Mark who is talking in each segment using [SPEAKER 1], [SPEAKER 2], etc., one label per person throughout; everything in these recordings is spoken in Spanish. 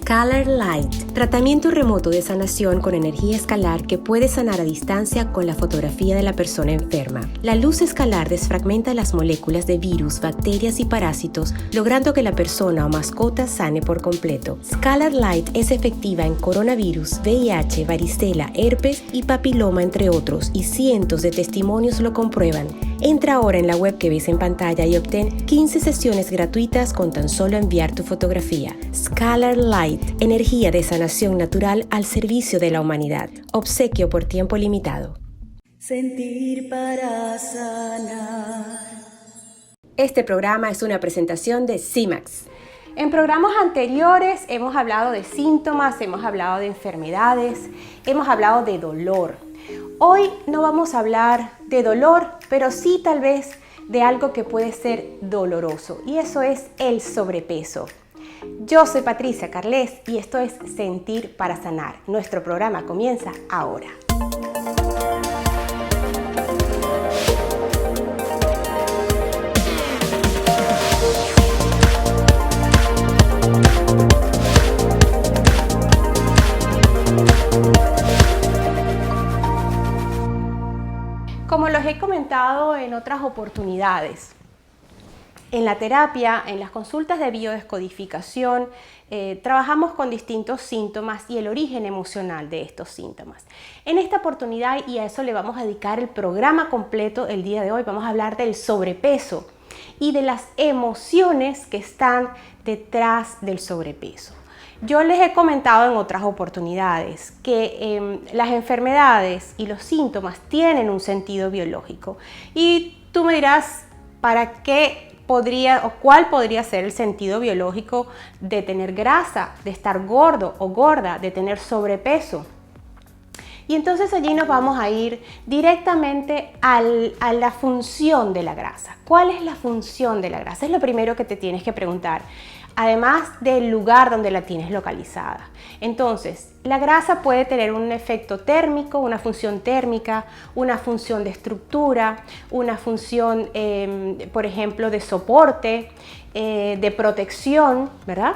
[SPEAKER 1] Scalar Light, tratamiento remoto de sanación con energía escalar que puede sanar a distancia con la fotografía de la persona enferma. La luz escalar desfragmenta las moléculas de virus, bacterias y parásitos, logrando que la persona o mascota sane por completo. Scalar Light es efectiva en coronavirus, VIH, varicela, herpes y papiloma, entre otros, y cientos de testimonios lo comprueban. Entra ahora en la web que ves en pantalla y obtén 15 sesiones gratuitas con tan solo enviar tu fotografía. Scalar Light, energía de sanación natural al servicio de la humanidad. Obsequio por tiempo limitado.
[SPEAKER 2] Sentir para sanar.
[SPEAKER 1] Este programa es una presentación de CIMAX.
[SPEAKER 3] En programas anteriores hemos hablado de síntomas, hemos hablado de enfermedades, hemos hablado de dolor. Hoy no vamos a hablar de dolor, pero sí tal vez de algo que puede ser doloroso, y eso es el sobrepeso. Yo soy Patricia Carles y esto es Sentir para Sanar. Nuestro programa comienza ahora. Como los he comentado en otras oportunidades, en la terapia, en las consultas de biodescodificación, trabajamos con distintos síntomas y el origen emocional de estos síntomas. En esta oportunidad, y a eso le vamos a dedicar el programa completo el día de hoy, vamos a hablar del sobrepeso y de las emociones que están detrás del sobrepeso. Yo les he comentado en otras oportunidades que las enfermedades y los síntomas tienen un sentido biológico. Y tú me dirás, ¿para qué podría o cuál podría ser el sentido biológico de tener grasa, de estar gordo o gorda, de tener sobrepeso? Y entonces allí nos vamos a ir directamente a la función de la grasa. ¿Cuál es la función de la grasa? Es lo primero que te tienes que preguntar, además del lugar donde la tienes localizada. Entonces, la grasa puede tener un efecto térmico, una función térmica, una función de estructura, una función, por ejemplo, de soporte, de protección, ¿verdad?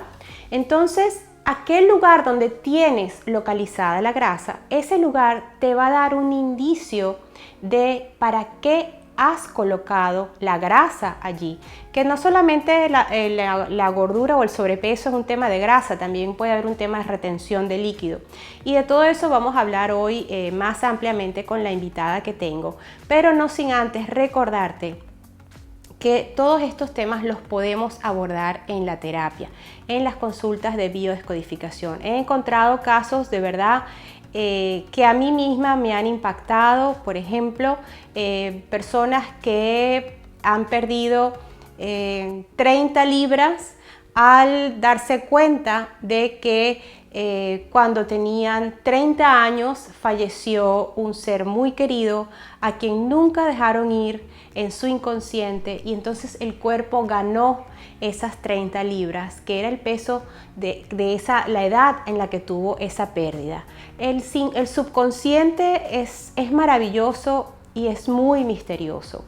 [SPEAKER 3] Entonces, aquel lugar donde tienes localizada la grasa, ese lugar te va a dar un indicio de para qué has colocado la grasa allí, que no solamente la gordura o el sobrepeso es un tema de grasa, también puede haber un tema de retención de líquido, y de todo eso vamos a hablar hoy más ampliamente con la invitada que tengo, pero no sin antes recordarte que todos estos temas los podemos abordar en la terapia, en las consultas de biodescodificación. He encontrado casos de verdad que a mí misma me han impactado, por ejemplo, personas que han perdido 30 libras al darse cuenta de que cuando tenían 30 años falleció un ser muy querido a quien nunca dejaron ir en su inconsciente, y entonces el cuerpo ganó esas 30 libras, que era el peso de la edad en la que tuvo esa pérdida. El subconsciente es maravilloso y es muy misterioso,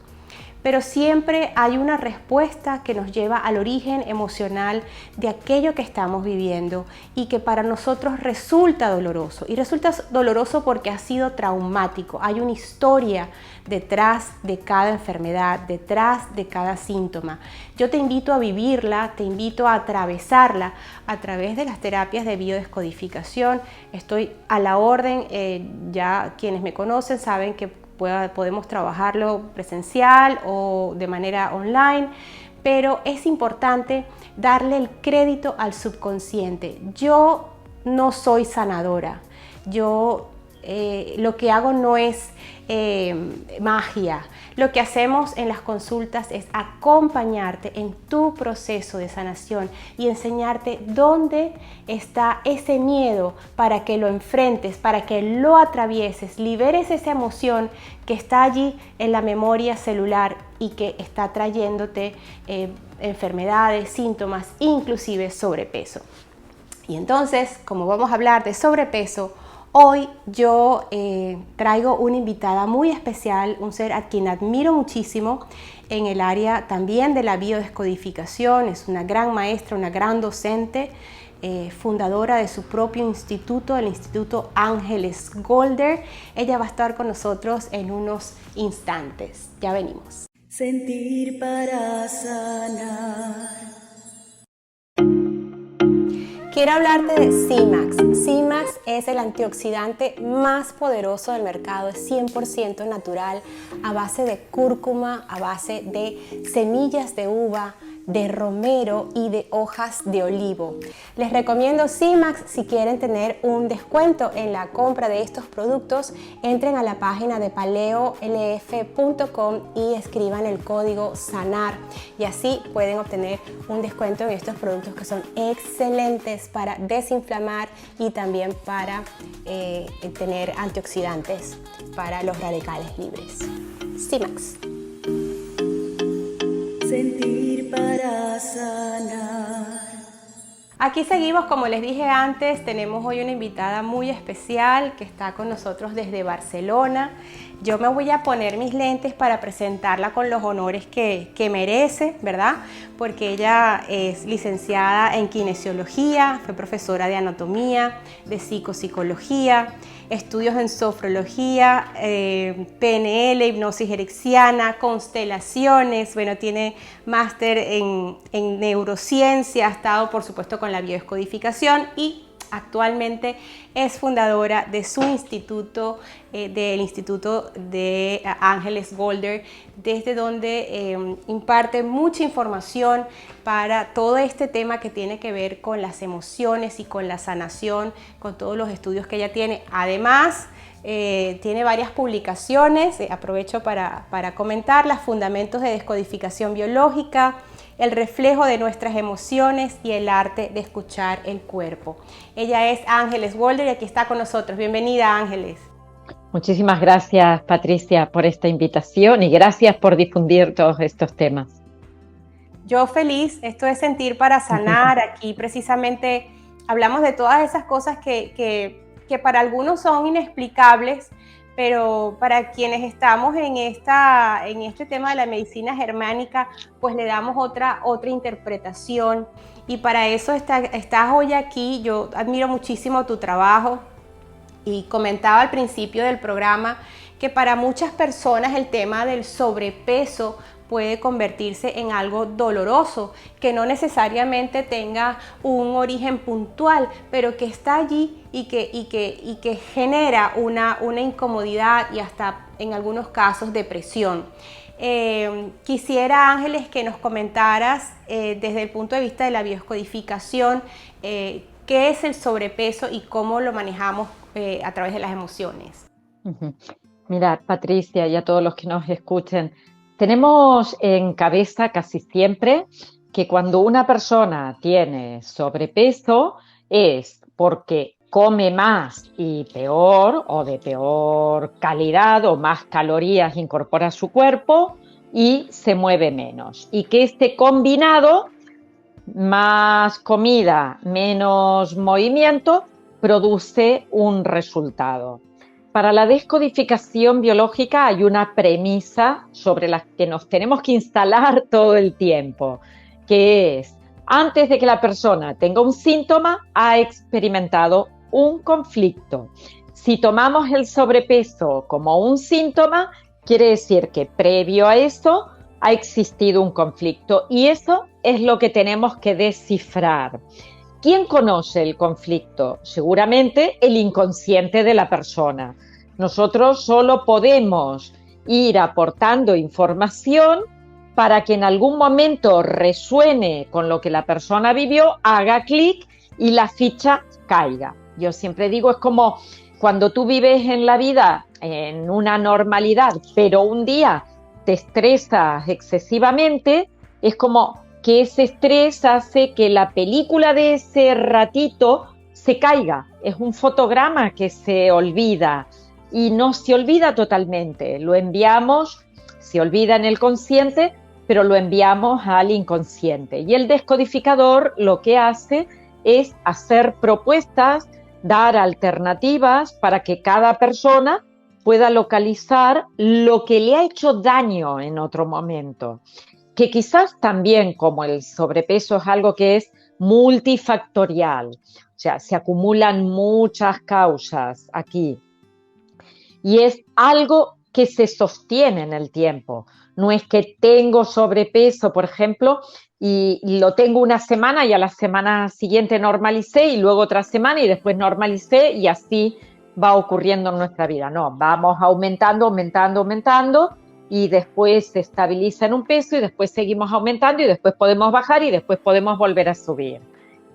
[SPEAKER 3] pero siempre hay una respuesta que nos lleva al origen emocional de aquello que estamos viviendo y que para nosotros resulta doloroso. Y resulta doloroso porque ha sido traumático. Hay una historia detrás de cada enfermedad, detrás de cada síntoma. Yo te invito a vivirla, te invito a atravesarla a través de las terapias de biodescodificación. Estoy a la orden, ya quienes me conocen saben que podemos trabajarlo presencial o de manera online, pero es importante darle el crédito al subconsciente. Yo no soy sanadora, yo lo que hago no es magia. Lo que hacemos en las consultas es acompañarte en tu proceso de sanación y enseñarte dónde está ese miedo para que lo enfrentes, para que lo atravieses, liberes esa emoción que está allí en la memoria celular y que está trayéndote enfermedades, síntomas, inclusive sobrepeso. Y entonces, como vamos a hablar de sobrepeso, hoy yo traigo una invitada muy especial, un ser a quien admiro muchísimo en el área también de la biodescodificación. Es una gran maestra, una gran docente. fundadora de su propio instituto, el Instituto Ángeles Golder. Ella va a estar con nosotros en unos instantes. Ya venimos.
[SPEAKER 2] Sentir para sanar.
[SPEAKER 3] Quiero hablarte de CIMAX. CIMAX es el antioxidante más poderoso del mercado, es 100% natural, a base de cúrcuma, a base de semillas de uva, de romero y de hojas de olivo. Les recomiendo CIMAX. Si quieren tener un descuento en la compra de estos productos, entren a la página de paleolf.com y escriban el código SANAR y así pueden obtener un descuento en estos productos que son excelentes para desinflamar y también para tener antioxidantes para los radicales libres. CIMAX.
[SPEAKER 2] Sentir para sanar.
[SPEAKER 3] Aquí seguimos, como les dije antes, tenemos hoy una invitada muy especial que está con nosotros desde Barcelona. Yo me voy a poner mis lentes para presentarla con los honores que merece, ¿verdad? Porque ella es licenciada en kinesiología, fue profesora de anatomía, de psicopsicología, estudios en sofrología, PNL, hipnosis erixiana, constelaciones, bueno, tiene máster en neurociencia, ha estado por supuesto con la biodescodificación y actualmente es fundadora de su instituto, del Instituto de Ángeles Golder, desde donde imparte mucha información para todo este tema que tiene que ver con las emociones y con la sanación, con todos los estudios que ella tiene. Además, tiene varias publicaciones, aprovecho para comentarlas: Fundamentos de Descodificación Biológica, El reflejo de nuestras emociones y el arte de escuchar el cuerpo. Ella es Ángeles Golder y aquí está con nosotros. Bienvenida, Ángeles.
[SPEAKER 4] Muchísimas gracias, Patricia, por esta invitación y gracias por difundir todos estos temas.
[SPEAKER 3] Yo feliz, esto es Sentir para Sanar. Aquí precisamente hablamos de todas esas cosas que para algunos son inexplicables, pero para quienes estamos en este tema de la medicina germánica, pues le damos otra interpretación. Y para eso estás hoy aquí. Yo admiro muchísimo tu trabajo y comentaba al principio del programa que para muchas personas el tema del sobrepeso puede convertirse en algo doloroso, que no necesariamente tenga un origen puntual, pero que está allí y que genera una incomodidad y hasta en algunos casos depresión. Quisiera, Ángeles, que nos comentaras desde el punto de vista de la biodescodificación qué es el sobrepeso y cómo lo manejamos a través de las emociones.
[SPEAKER 4] Mira, Patricia, y a todos los que nos escuchen, tenemos en cabeza casi siempre que cuando una persona tiene sobrepeso es porque come más y peor, o de peor calidad, o más calorías incorpora a su cuerpo y se mueve menos. Y que este combinado, más comida, menos movimiento, produce un resultado. Para la descodificación biológica hay una premisa sobre la que nos tenemos que instalar todo el tiempo, que es: antes de que la persona tenga un síntoma, ha experimentado un conflicto. Si tomamos el sobrepeso como un síntoma, quiere decir que previo a eso ha existido un conflicto, y eso es lo que tenemos que descifrar. ¿Quién conoce el conflicto? Seguramente el inconsciente de la persona. Nosotros solo podemos ir aportando información para que en algún momento resuene con lo que la persona vivió, haga clic y la ficha caiga. Yo siempre digo, es como cuando tú vives en la vida en una normalidad, pero un día te estresas excesivamente, es como que ese estrés hace que la película de ese ratito se caiga. Es un fotograma que se olvida y no se olvida totalmente. Lo enviamos, se olvida en el consciente, pero lo enviamos al inconsciente. Y el descodificador lo que hace es hacer propuestas, dar alternativas para que cada persona pueda localizar lo que le ha hecho daño en otro momento. Que quizás también, como el sobrepeso es algo que es multifactorial. O sea, se acumulan muchas causas aquí. Y es algo que se sostiene en el tiempo. No es que tengo sobrepeso, por ejemplo, y lo tengo una semana y a la semana siguiente normalicé y luego otra semana y después normalicé y así va ocurriendo en nuestra vida. No, vamos aumentando y después se estabiliza en un peso y después seguimos aumentando y después podemos bajar y después podemos volver a subir.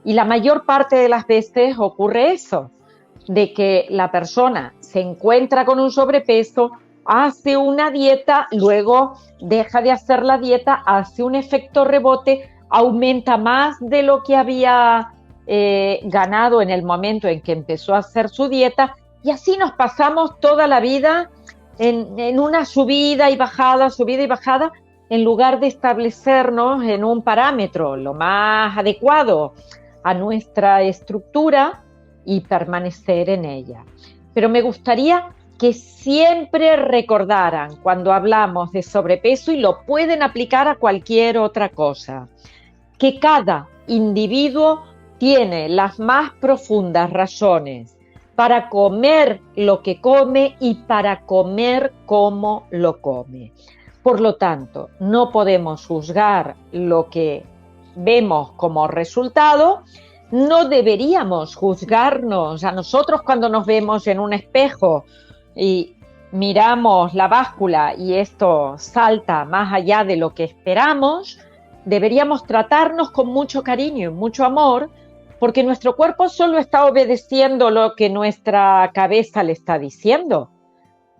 [SPEAKER 4] Y la mayor parte de las veces ocurre eso, de que la persona se encuentra con un sobrepeso, hace una dieta, luego deja de hacer la dieta, hace un efecto rebote, aumenta más de lo que había ganado en el momento en que empezó a hacer su dieta, y así nos pasamos toda la vida en una subida y bajada, en lugar de establecernos en un parámetro lo más adecuado a nuestra estructura y permanecer en ella. Pero me gustaría que siempre recordaran cuando hablamos de sobrepeso, y lo pueden aplicar a cualquier otra cosa, que cada individuo tiene las más profundas razones para comer lo que come y para comer cómo lo come. Por lo tanto, no podemos juzgar lo que vemos como resultado. No deberíamos juzgarnos a nosotros cuando nos vemos en un espejo y miramos la báscula y esto salta más allá de lo que esperamos. Deberíamos tratarnos con mucho cariño y mucho amor, porque nuestro cuerpo solo está obedeciendo lo que nuestra cabeza le está diciendo.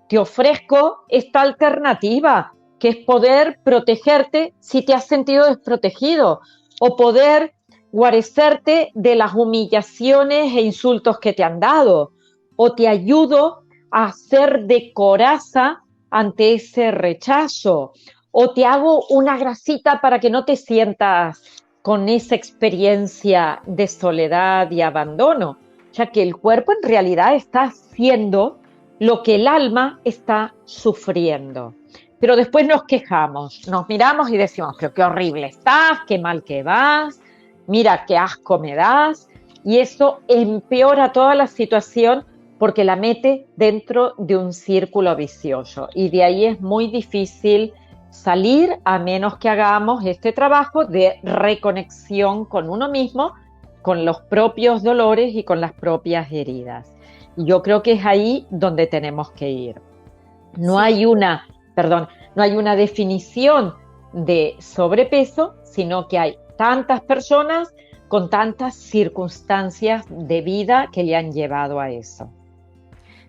[SPEAKER 4] Te ofrezco esta alternativa, que es poder protegerte si te has sentido desprotegido, o poder guarecerte de las humillaciones e insultos que te han dado, o te ayudo a hacer de coraza ante ese rechazo, o te hago una grasita para que no te sientas con esa experiencia de soledad y abandono, ya que el cuerpo en realidad está haciendo lo que el alma está sufriendo. Pero después nos quejamos, nos miramos y decimos, pero qué horrible estás, qué mal que vas, mira qué asco me das, y eso empeora toda la situación porque la mete dentro de un círculo vicioso, y de ahí es muy difícil salir a menos que hagamos este trabajo de reconexión con uno mismo, con los propios dolores y con las propias heridas. Y yo creo que es ahí donde tenemos que ir. No hay una definición de sobrepeso, sino que hay tantas personas con tantas circunstancias de vida que le han llevado a eso.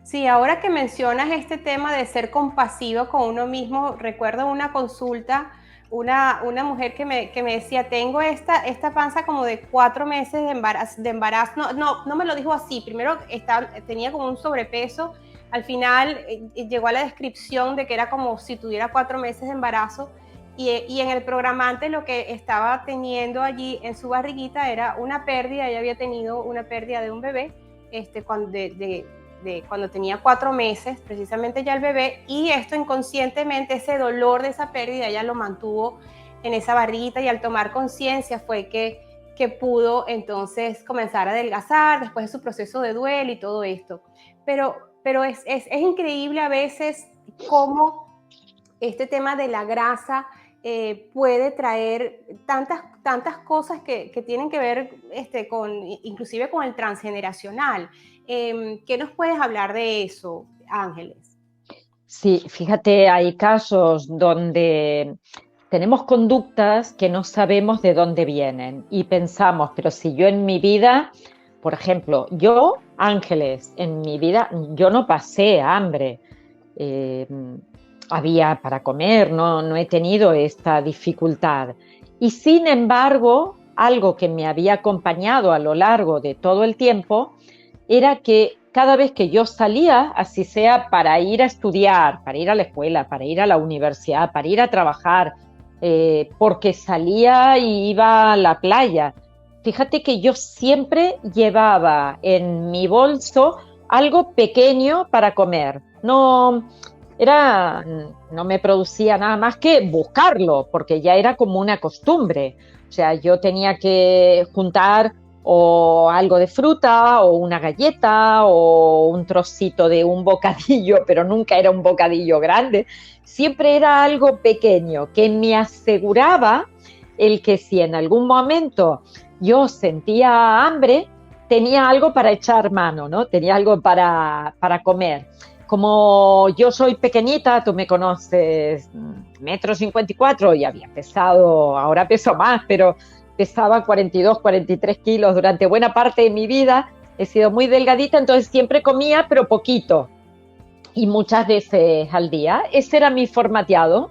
[SPEAKER 3] Sí, ahora que mencionas este tema de ser compasivo con uno mismo, recuerdo una consulta, una mujer que me decía, tengo esta panza como de 4 meses de embarazo. No me lo dijo así, primero tenía como un sobrepeso, al final llegó a la descripción de que era como si tuviera 4 meses de embarazo, y en el programante lo que estaba teniendo allí en su barriguita era una pérdida. Ella había tenido una pérdida de un bebé cuando tenía 4 meses, precisamente ya el bebé, y esto inconscientemente, ese dolor de esa pérdida, ella lo mantuvo en esa barriguita, y al tomar conciencia fue que pudo entonces comenzar a adelgazar después de su proceso de duelo y todo esto. Pero es increíble a veces cómo este tema de la grasa puede traer tantas cosas que tienen que ver inclusive con el transgeneracional. ¿Qué nos puedes hablar de eso, Ángeles?
[SPEAKER 4] Sí, fíjate, hay casos donde tenemos conductas que no sabemos de dónde vienen y pensamos, pero si yo en mi vida, por ejemplo, Ángeles, en mi vida yo no pasé hambre, había para comer, no he tenido esta dificultad. Y sin embargo, algo que me había acompañado a lo largo de todo el tiempo era que cada vez que yo salía, así sea para ir a estudiar, para ir a la escuela, para ir a la universidad, para ir a trabajar, porque salía y iba a la playa, fíjate que yo siempre llevaba en mi bolso algo pequeño para comer. No no me producía nada más que buscarlo, porque ya era como una costumbre. O sea, yo tenía que juntar o algo de fruta, o una galleta, o un trocito de un bocadillo, pero nunca era un bocadillo grande. Siempre era algo pequeño que me aseguraba el que si en algún momento yo sentía hambre, tenía algo para echar mano, ¿no? Tenía algo para comer. Como yo soy pequeñita, tú me conoces, 1,54 m, y había pesado, ahora peso más, pero pesaba 42, 43 kilos durante buena parte de mi vida. He sido muy delgadita, entonces siempre comía, pero poquito, y muchas veces al día. Ese era mi formateado,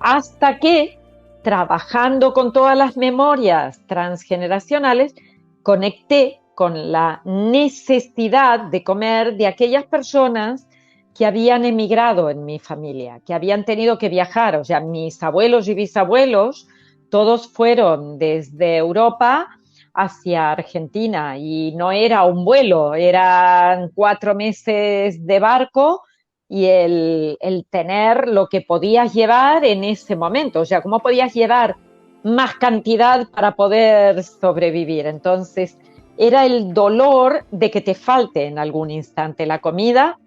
[SPEAKER 4] hasta que, trabajando con todas las memorias transgeneracionales, conecté con la necesidad de comer de aquellas personas que habían emigrado en mi familia, que habían tenido que viajar. O sea, mis abuelos y bisabuelos, todos fueron desde Europa hacia Argentina, y no era un vuelo, eran 4 meses de barco, y el tener lo que podías llevar en ese momento. O sea, ¿cómo podías llevar más cantidad para poder sobrevivir? Entonces, era el dolor de que te falte en algún instante la comida.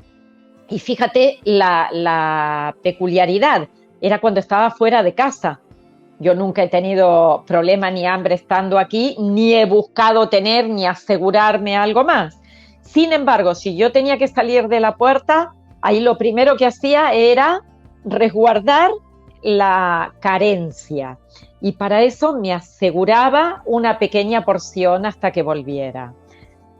[SPEAKER 4] Y fíjate la peculiaridad, era cuando estaba fuera de casa. Yo nunca he tenido problema ni hambre estando aquí, ni he buscado tener ni asegurarme algo más. Sin embargo, si yo tenía que salir de la puerta, ahí lo primero que hacía era resguardar la carencia. Y para eso me aseguraba una pequeña porción hasta que volviera.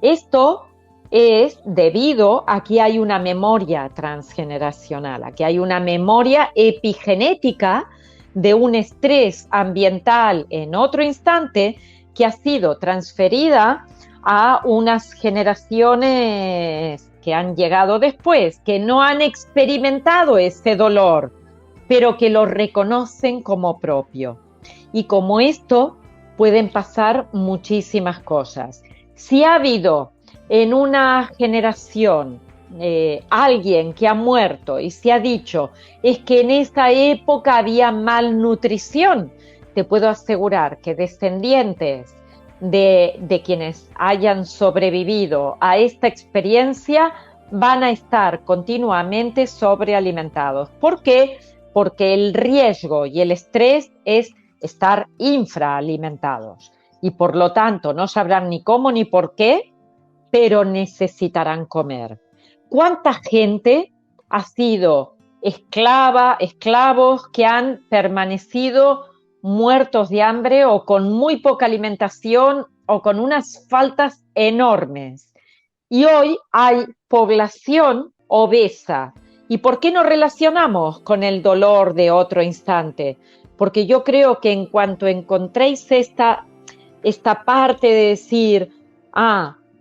[SPEAKER 4] Esto es debido a que hay una memoria transgeneracional, a que hay una memoria epigenética de un estrés ambiental en otro instante que ha sido transferida a unas generaciones que han llegado después, que no han experimentado ese dolor, pero que lo reconocen como propio. Y como esto, pueden pasar muchísimas cosas. Si ha habido en una generación alguien que ha muerto y se ha dicho es que en esa época había malnutrición, te puedo asegurar que descendientes de quienes hayan sobrevivido a esta experiencia van a estar continuamente sobrealimentados. ¿Por qué? Porque el riesgo y el estrés es estar infraalimentados, y por lo tanto no sabrán ni cómo ni por qué, pero necesitarán comer. ¿Cuánta gente ha sido esclavos que han permanecido muertos de hambre o con muy poca alimentación o con unas faltas enormes? Y hoy hay población obesa. ¿Y por qué nos relacionamos con el dolor de otro instante? Porque yo creo que en cuanto encontréis esta parte de decir,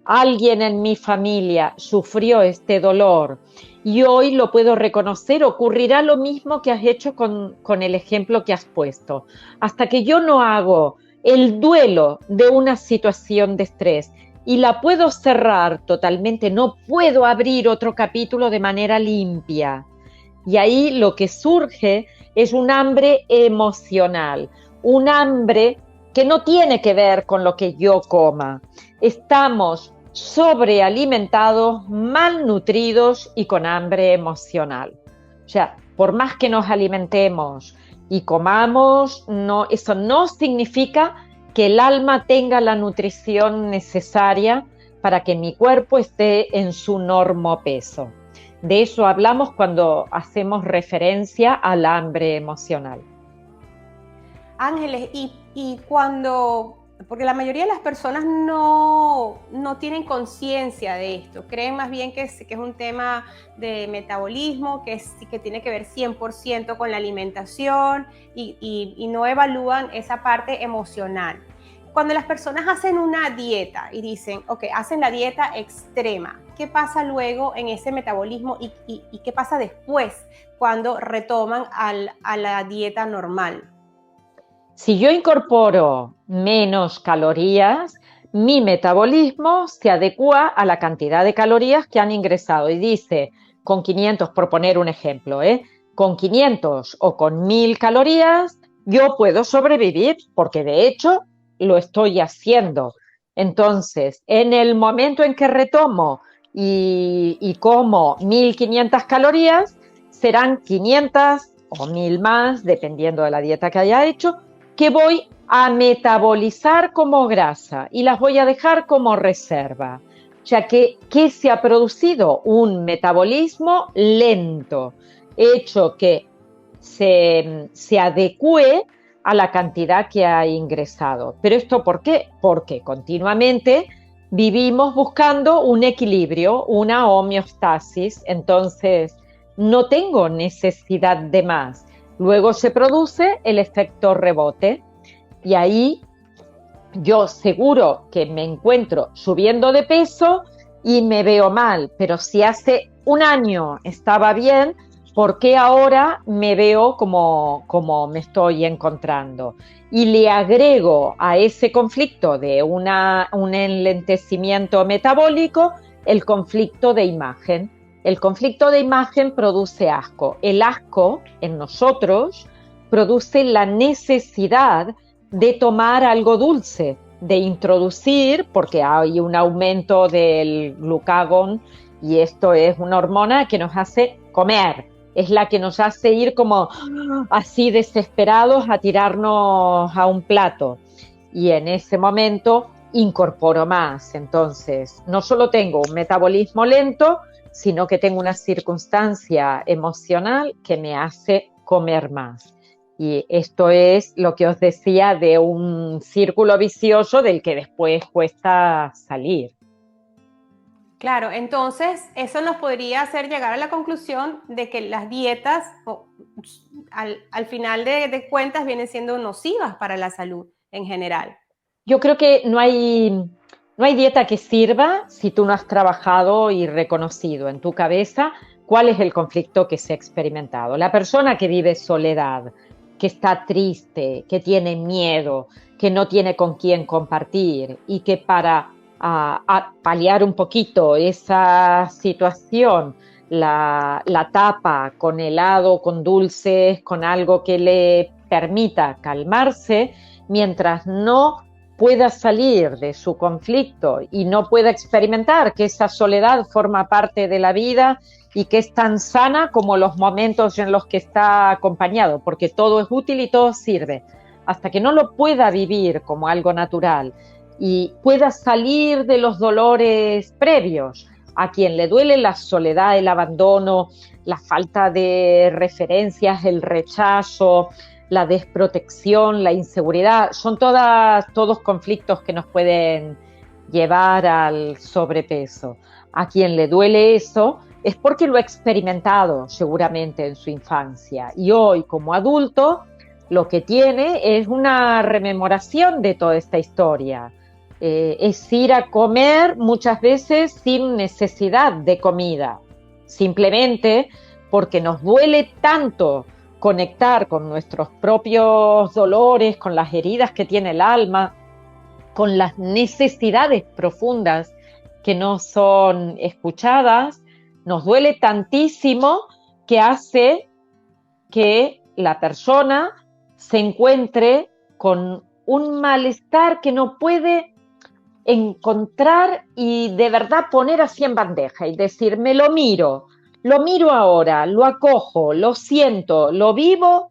[SPEAKER 4] alguien en mi familia sufrió este dolor y hoy lo puedo reconocer, ocurrirá lo mismo que has hecho con el ejemplo que has puesto. Hasta que yo no hago el duelo de una situación de estrés y la puedo cerrar totalmente, no puedo abrir otro capítulo de manera limpia. Y ahí lo que surge es un hambre emocional, un hambre que no tiene que ver con lo que yo coma. Estamos sobrealimentados, malnutridos y con hambre emocional. O sea, por más que nos alimentemos y comamos, eso no significa que el alma tenga la nutrición necesaria para que mi cuerpo esté en su normopeso. De eso hablamos cuando hacemos referencia al hambre emocional.
[SPEAKER 3] Ángeles, y cuando, porque la mayoría de las personas no tienen conciencia de esto, creen más bien que es un tema de metabolismo, que tiene que ver 100% con la alimentación y no evalúan esa parte emocional. Cuando las personas hacen una dieta y dicen, ok, hacen la dieta extrema, ¿qué pasa luego en ese metabolismo y qué pasa después cuando retoman a la dieta normal?
[SPEAKER 4] Si yo incorporo menos calorías, mi metabolismo se adecua a la cantidad de calorías que han ingresado y dice, con 500, por poner un ejemplo, con 500 o con 1000 calorías, yo puedo sobrevivir, porque de hecho lo estoy haciendo. Entonces, en el momento en que retomo y como 1500 calorías, serán 500 o 1000 más, dependiendo de la dieta que haya hecho, que voy a metabolizar como grasa y las voy a dejar como reserva. O sea, ¿qué se ha producido? Un metabolismo lento, hecho que se adecue a la cantidad que ha ingresado. ¿Pero esto por qué? Porque continuamente vivimos buscando un equilibrio, una homeostasis, entonces no tengo necesidad de más. Luego se produce el efecto rebote y ahí yo seguro que me encuentro subiendo de peso y me veo mal, pero si hace un año estaba bien, ¿por qué ahora me veo como me estoy encontrando? Y le agrego a ese conflicto de un enlentecimiento metabólico el conflicto de imagen. El conflicto de imagen produce asco. El asco en nosotros produce la necesidad de tomar algo dulce, de introducir, porque hay un aumento del glucagón y esto es una hormona que nos hace comer, es la que nos hace ir como así desesperados a tirarnos a un plato y en ese momento incorporo más. Entonces, no solo tengo un metabolismo lento, sino que tengo una circunstancia emocional que me hace comer más. Y esto es lo que os decía de un círculo vicioso del que después cuesta salir.
[SPEAKER 3] Claro, entonces eso nos podría hacer llegar a la conclusión de que las dietas al final de cuentas vienen siendo nocivas para la salud en general.
[SPEAKER 4] Yo creo que no hay dieta que sirva si tú no has trabajado y reconocido en tu cabeza cuál es el conflicto que se ha experimentado. La persona que vive soledad, que está triste, que tiene miedo, que no tiene con quién compartir y que para paliar un poquito esa situación la tapa con helado, con dulces, con algo que le permita calmarse, mientras no pueda salir de su conflicto y no pueda experimentar que esa soledad forma parte de la vida y que es tan sana como los momentos en los que está acompañado, porque todo es útil y todo sirve. Hasta que no lo pueda vivir como algo natural y pueda salir de los dolores previos, a quien le duele la soledad, el abandono, la falta de referencias, el rechazo, la desprotección, la inseguridad, son todos conflictos que nos pueden llevar al sobrepeso. A quien le duele eso es porque lo ha experimentado seguramente en su infancia y hoy como adulto lo que tiene es una rememoración de toda esta historia. Es ir a comer muchas veces sin necesidad de comida, simplemente porque nos duele tanto conectar con nuestros propios dolores, con las heridas que tiene el alma, con las necesidades profundas que no son escuchadas, nos duele tantísimo que hace que la persona se encuentre con un malestar que no puede encontrar y de verdad poner así en bandeja y decir, me lo miro ahora, lo acojo, lo siento, lo vivo,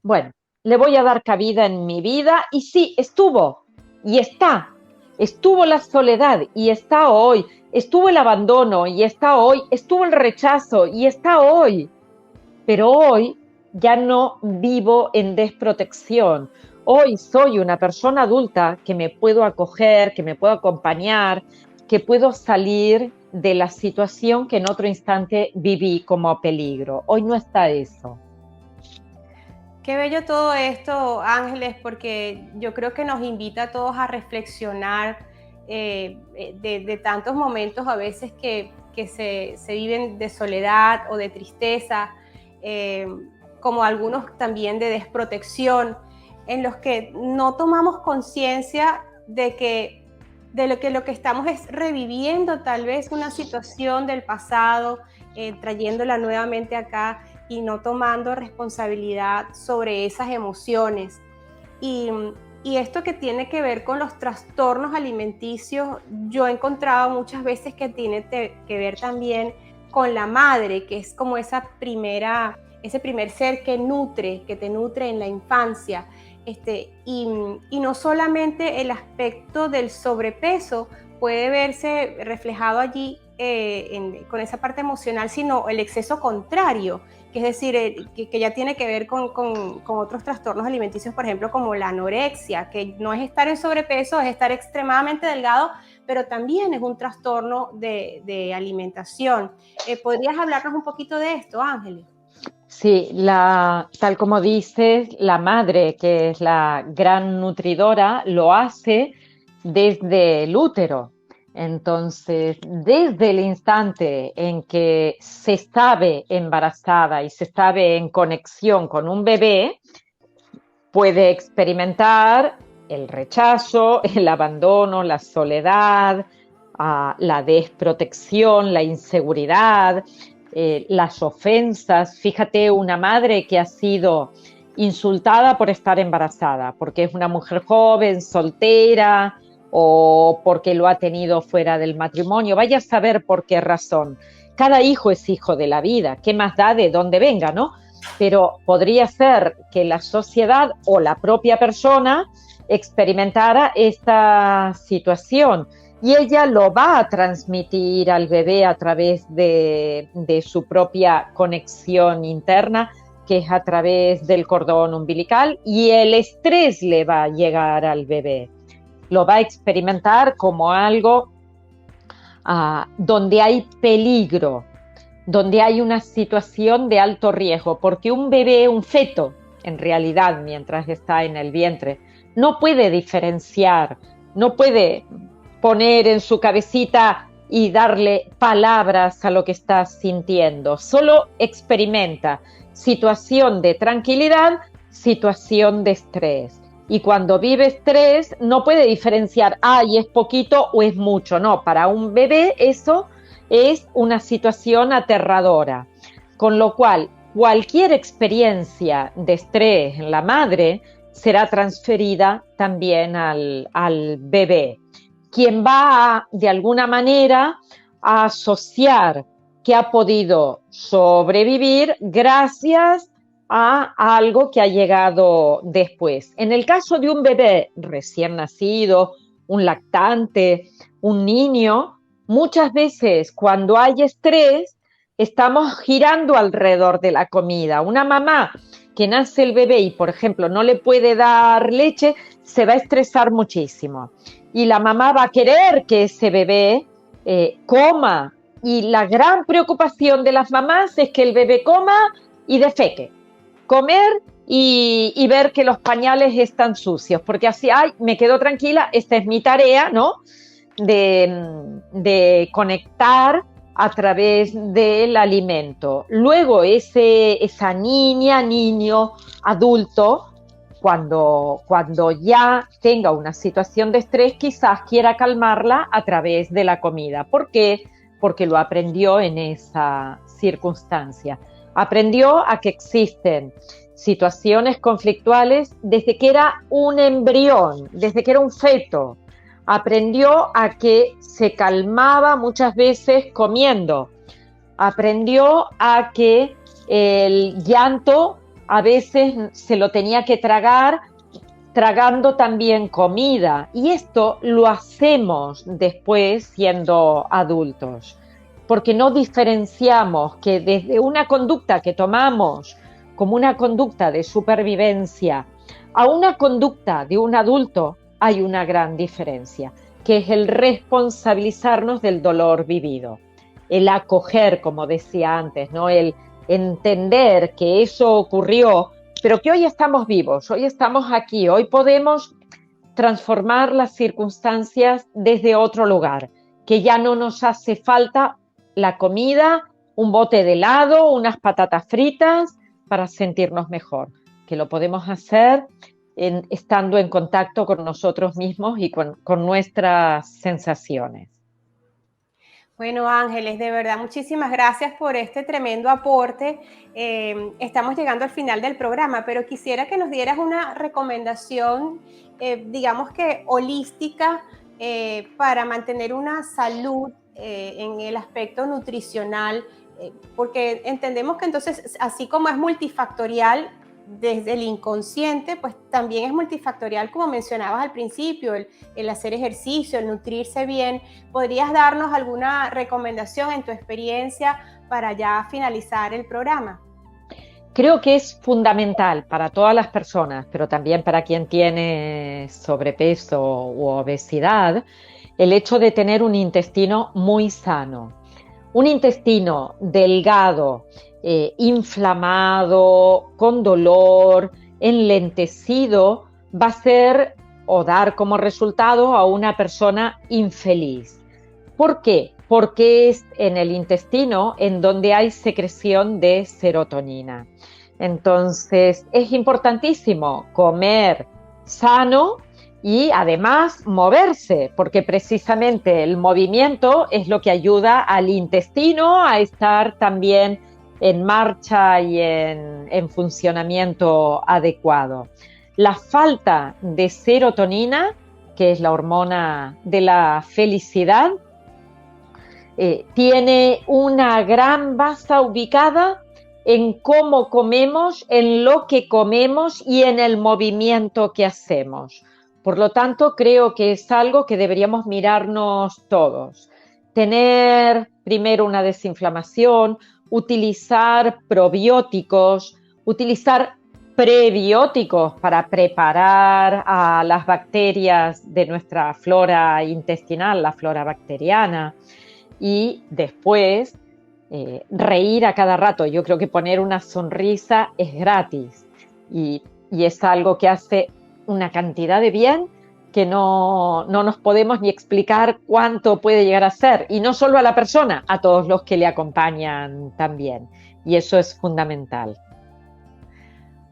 [SPEAKER 4] bueno, le voy a dar cabida en mi vida y sí, estuvo y está, estuvo la soledad y está hoy, estuvo el abandono y está hoy, estuvo el rechazo y está hoy, pero hoy ya no vivo en desprotección. Hoy soy una persona adulta que me puedo acoger, que me puedo acompañar, que puedo salir de la situación que en otro instante viví como peligro. Hoy no está eso.
[SPEAKER 3] Qué bello todo esto, Ángeles, porque yo creo que nos invita a todos a reflexionar de tantos momentos a veces que se viven de soledad o de tristeza, como algunos también de desprotección, en los que no tomamos conciencia de lo que estamos es reviviendo tal vez una situación del pasado trayéndola nuevamente acá y no tomando responsabilidad sobre esas emociones. Y, y esto que tiene que ver con los trastornos alimenticios, yo he encontrado muchas veces que tiene que ver también con la madre, que es como ese primer ser que te nutre en la infancia. Y no solamente el aspecto del sobrepeso puede verse reflejado allí con esa parte emocional, sino el exceso contrario, que es decir, que ya tiene que ver con otros trastornos alimenticios, por ejemplo, como la anorexia, que no es estar en sobrepeso, es estar extremadamente delgado, pero también es un trastorno de alimentación. ¿Podrías hablarnos un poquito de esto, Ángeles?
[SPEAKER 4] Sí, tal como dices, la madre, que es la gran nutridora, lo hace desde el útero. Entonces, desde el instante en que se sabe embarazada y se sabe en conexión con un bebé, puede experimentar el rechazo, el abandono, la soledad, la desprotección, la inseguridad, las ofensas. Fíjate, una madre que ha sido insultada por estar embarazada, porque es una mujer joven, soltera, o porque lo ha tenido fuera del matrimonio. Vaya a saber por qué razón. Cada hijo es hijo de la vida. ¿Qué más da de dónde venga, no? Pero podría ser que la sociedad o la propia persona experimentara esta situación y ella lo va a transmitir al bebé a través de su propia conexión interna, que es a través del cordón umbilical, y el estrés le va a llegar al bebé. Lo va a experimentar como algo donde hay peligro, donde hay una situación de alto riesgo, porque un bebé, un feto, en realidad, mientras está en el vientre, no puede diferenciar, no puede poner en su cabecita y darle palabras a lo que está sintiendo, solo experimenta situación de tranquilidad, situación de estrés. Y cuando vive estrés no puede diferenciar, y es poquito o es mucho. No, para un bebé eso es una situación aterradora. Con lo cual, cualquier experiencia de estrés en la madre será transferida también al bebé, quien va de alguna manera a asociar que ha podido sobrevivir gracias a algo que ha llegado después. En el caso de un bebé recién nacido, un lactante, un niño, muchas veces cuando hay estrés estamos girando alrededor de la comida. Una mamá que nace el bebé y, por ejemplo, no le puede dar leche, se va a estresar muchísimo. Y la mamá va a querer que ese bebé coma. Y la gran preocupación de las mamás es que el bebé coma y defeque. Comer y ver que los pañales están sucios, porque así, me quedo tranquila, esta es mi tarea, ¿no? De conectar a través del alimento. Luego esa niña, niño, adulto, cuando ya tenga una situación de estrés, quizás quiera calmarla a través de la comida. ¿Por qué? Porque lo aprendió en esa circunstancia. Aprendió a que existen situaciones conflictuales desde que era un embrión, desde que era un feto. Aprendió a que se calmaba muchas veces comiendo. Aprendió a que el llanto a veces se lo tenía que tragar tragando también comida. Y esto lo hacemos después siendo adultos, porque no diferenciamos que desde una conducta que tomamos como una conducta de supervivencia a una conducta de un adulto hay una gran diferencia, que es el responsabilizarnos del dolor vivido, el acoger, como decía antes, ¿no? El entender que eso ocurrió, pero que hoy estamos vivos, hoy estamos aquí, hoy podemos transformar las circunstancias desde otro lugar, que ya no nos hace falta la comida, un bote de helado, unas patatas fritas para sentirnos mejor, que lo podemos hacer estando en contacto con nosotros mismos y con nuestras sensaciones.
[SPEAKER 3] Bueno, Ángeles, de verdad, muchísimas gracias por este tremendo aporte. Estamos llegando al final del programa, pero quisiera que nos dieras una recomendación, digamos que holística, para mantener una salud en el aspecto nutricional, porque entendemos que entonces, así como es multifactorial, desde el inconsciente, pues también es multifactorial, como mencionabas al principio, el hacer ejercicio, el nutrirse bien. ¿Podrías darnos alguna recomendación en tu experiencia para ya finalizar el programa?
[SPEAKER 4] Creo que es fundamental para todas las personas, pero también para quien tiene sobrepeso u obesidad, el hecho de tener un intestino muy sano. Un intestino delgado, inflamado, con dolor, enlentecido, va a ser o dar como resultado a una persona infeliz. ¿Por qué? Porque es en el intestino en donde hay secreción de serotonina. Entonces, es importantísimo comer sano y además moverse, porque precisamente el movimiento es lo que ayuda al intestino a estar también en marcha y en funcionamiento adecuado. La falta de serotonina, que es la hormona de la felicidad, tiene una gran base ubicada en cómo comemos, en lo que comemos y en el movimiento que hacemos. Por lo tanto, creo que es algo que deberíamos mirarnos todos. Tener primero una desinflamación, utilizar probióticos, utilizar prebióticos para preparar a las bacterias de nuestra flora intestinal, la flora bacteriana, y después reír a cada rato. Yo creo que poner una sonrisa es gratis y es algo que hace una cantidad de bien que no nos podemos ni explicar cuánto puede llegar a ser, y no solo a la persona, a todos los que le acompañan también, y eso es fundamental.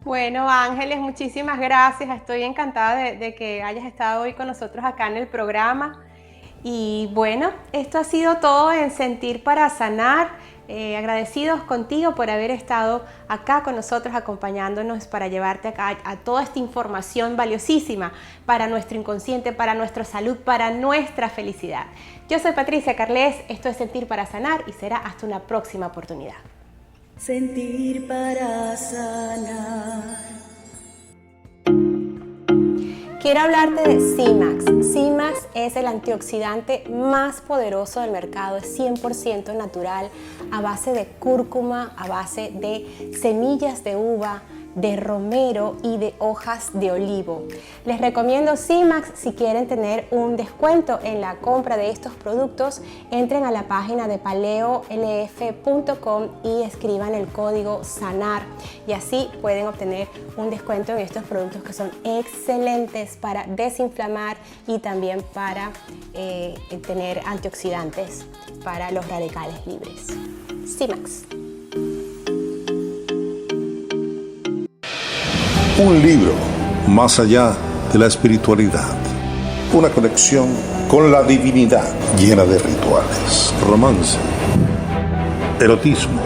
[SPEAKER 3] Bueno, Ángeles, muchísimas gracias. Estoy encantada de que hayas estado hoy con nosotros acá en el programa. Y bueno, esto ha sido todo en Sentir para Sanar. Agradecidos contigo por haber estado acá con nosotros, acompañándonos para llevarte acá a toda esta información valiosísima para nuestro inconsciente, para nuestra salud, para nuestra felicidad. Yo soy Patricia Carles, esto es Sentir para Sanar y será hasta una próxima oportunidad.
[SPEAKER 2] Sentir para sanar.
[SPEAKER 3] Quiero hablarte de CIMAX. CIMAX es el antioxidante más poderoso del mercado, es 100% natural, a base de cúrcuma, a base de semillas de uva, de romero y de hojas de olivo. Les recomiendo CIMAX. Si quieren tener un descuento en la compra de estos productos, entren a la página de paleolf.com y escriban el código SANAR y así pueden obtener un descuento en estos productos que son excelentes para desinflamar y también para tener antioxidantes para los radicales libres. CIMAX.
[SPEAKER 5] Un libro más allá de la espiritualidad. Una conexión con la divinidad llena de rituales, romance, erotismo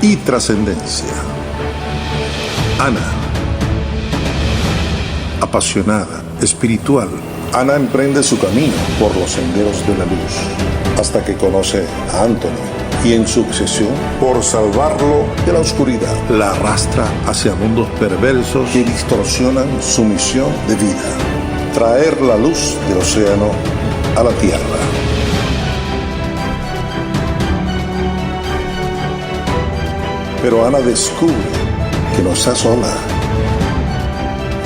[SPEAKER 5] y trascendencia. Ana, apasionada, espiritual, Ana emprende su camino por los senderos de la luz hasta que conoce a Anthony y en sucesión, por salvarlo de la oscuridad, la arrastra hacia mundos perversos que distorsionan su misión de vida: traer la luz del océano a la tierra. Pero Ana descubre que no está sola.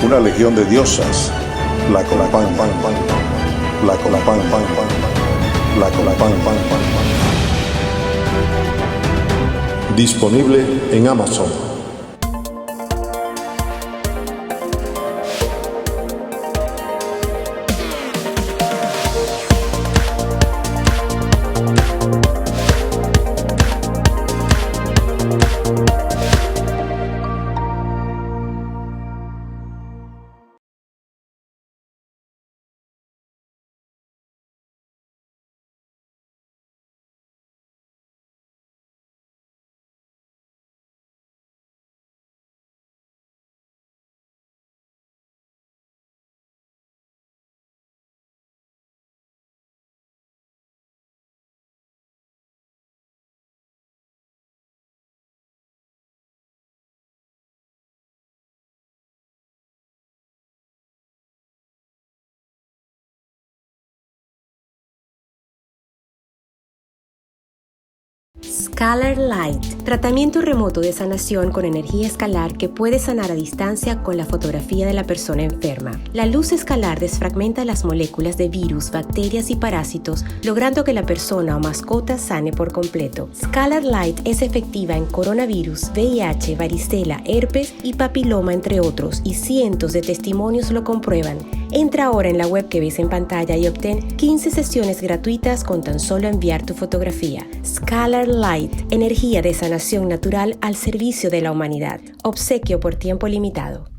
[SPEAKER 5] Una legión de diosas la colapan, la colapan, la colapan, disponible en Amazon.
[SPEAKER 1] Scalar Light, tratamiento remoto de sanación con energía escalar que puede sanar a distancia con la fotografía de la persona enferma. La luz escalar desfragmenta las moléculas de virus, bacterias y parásitos, logrando que la persona o mascota sane por completo. Scalar Light es efectiva en coronavirus, VIH, varicela, herpes y papiloma, entre otros, y cientos de testimonios lo comprueban. Entra ahora en la web que ves en pantalla y obtén 15 sesiones gratuitas con tan solo enviar tu fotografía. Scalar Light, energía de sanación natural al servicio de la humanidad. Obsequio por tiempo limitado.